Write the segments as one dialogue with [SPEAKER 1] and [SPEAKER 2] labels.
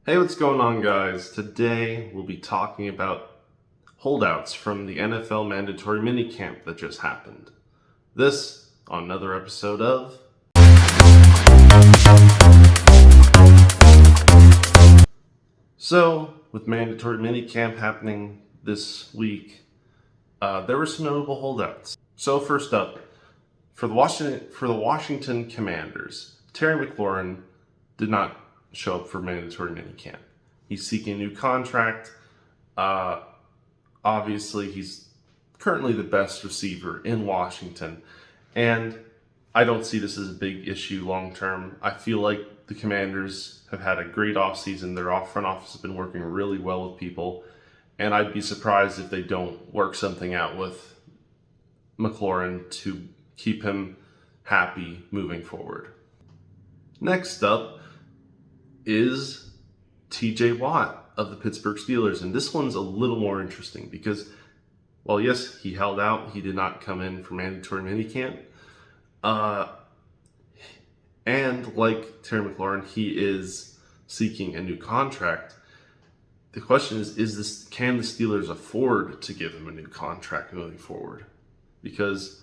[SPEAKER 1] Hey, what's going on, guys? Today we'll be talking about holdouts from the NFL Mandatory Mini-camp that just happened. This on another episode of... So, with Mandatory Mini-camp happening this week, there were some notable holdouts. So first up, for the Washington Commanders, Terry McLaurin did not show up for mandatory minicamp. He's seeking a new contract. Obviously, he's currently the best receiver in Washington, and I don't see this as a big issue long term. I feel like the Commanders have had a great offseason. Their front office has been working really well with people, and I'd be surprised if they don't work something out with McLaurin to keep him happy moving forward. Next up is TJ Watt of the Pittsburgh Steelers. And this one's a little more interesting because, well, yes, he held out. He did not come in for mandatory minicamp. And like Terry McLaurin, he is seeking a new contract. The question is can the Steelers afford to give him a new contract moving forward? Because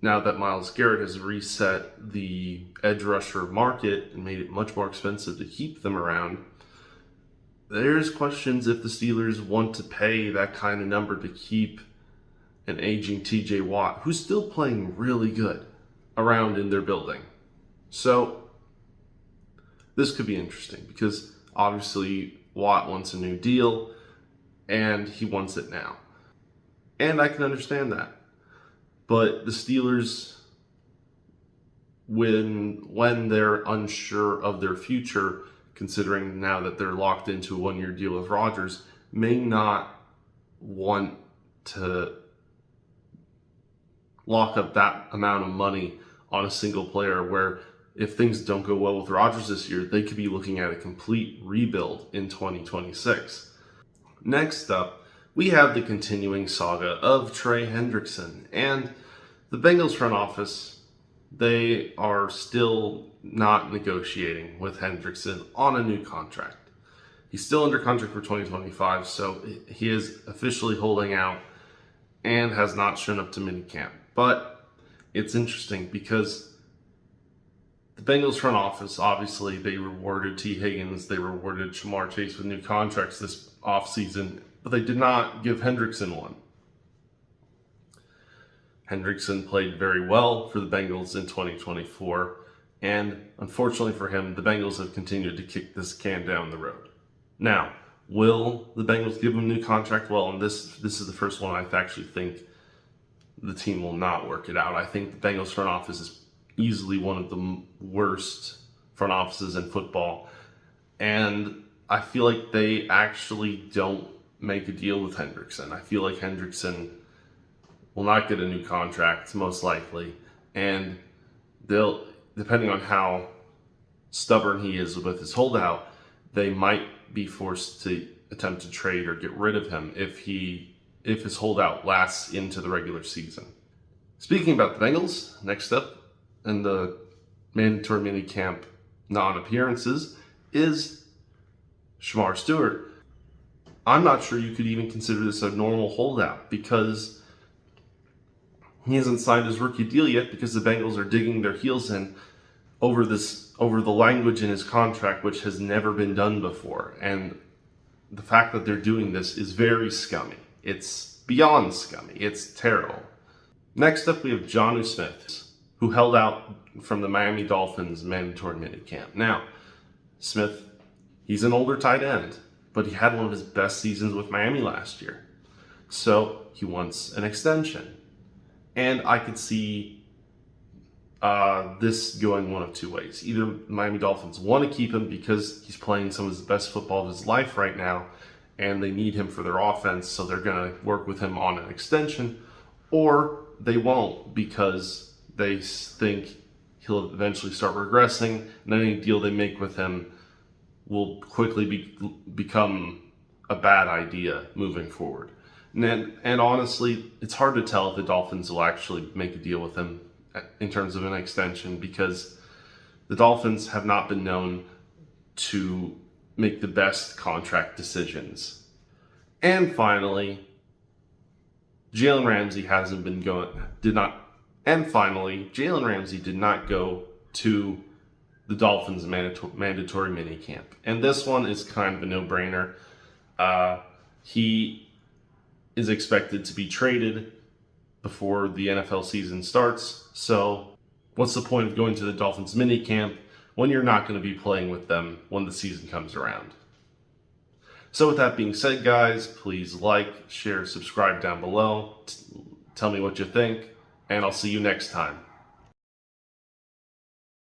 [SPEAKER 1] now that Myles Garrett has reset the edge rusher market and made it much more expensive to keep them around, there's questions if the Steelers want to pay that kind of number to keep an aging TJ Watt, who's still playing really good, around in their building. So this could be interesting because obviously Watt wants a new deal and he wants it now. And I can understand that. But the Steelers, when they're unsure of their future, considering now that they're locked into a one-year deal with Rodgers, may not want to lock up that amount of money on a single player where if things don't go well with Rodgers this year, they could be looking at a complete rebuild in 2026. Next up, we have the continuing saga of Trey Hendrickson. And the Bengals front office, they are still not negotiating with Hendrickson on a new contract. He's still under contract for 2025, so he is officially holding out and has not shown up to minicamp. But it's interesting because the Bengals front office, obviously, they rewarded T. Higgins, they rewarded Shamar Chase with new contracts this offseason, but they did not give Hendrickson one. Hendrickson played very well for the Bengals in 2024, and unfortunately for him, the Bengals have continued to kick this can down the road. Now, will the Bengals give him a new contract? Well, and this is the first one I actually think the team will not work it out. I think the Bengals front office is easily one of the worst front offices in football, and I feel like they actually don't make a deal with Hendrickson. I feel like Hendrickson will not get a new contract, most likely, and they'll, depending on how stubborn he is with his holdout, they might be forced to attempt to trade or get rid of him if his holdout lasts into the regular season. Speaking about the Bengals, next up in the mandatory minicamp non-appearances is Shamar Stewart. I'm not sure you could even consider this a normal holdout because he hasn't signed his rookie deal yet because the Bengals are digging their heels in over the language in his contract, which has never been done before. And the fact that they're doing this is very scummy. It's beyond scummy. It's terrible. Next up, we have Jonnu Smith, who held out from the Miami Dolphins mandatory minicamp. Now, Smith, he's an older tight end, but he had one of his best seasons with Miami last year. So he wants an extension. And I could see this going one of two ways. Either Miami Dolphins want to keep him because he's playing some of the best football of his life right now, and they need him for their offense, so they're going to work with him on an extension, or they won't because they think he'll eventually start regressing, and any deal they make with him will quickly become a bad idea moving forward. And honestly, it's hard to tell if the Dolphins will actually make a deal with him in terms of an extension because the Dolphins have not been known to make the best contract decisions. And finally, Jalen Ramsey Jalen Ramsey did not go to the Dolphins' mandatory minicamp. And this one is kind of a no-brainer. He is expected to be traded before the NFL season starts. So what's the point of going to the Dolphins minicamp when you're not going to be playing with them when the season comes around? So with that being said, guys, please like, share, subscribe down below. Tell me what you think, and I'll see you next time.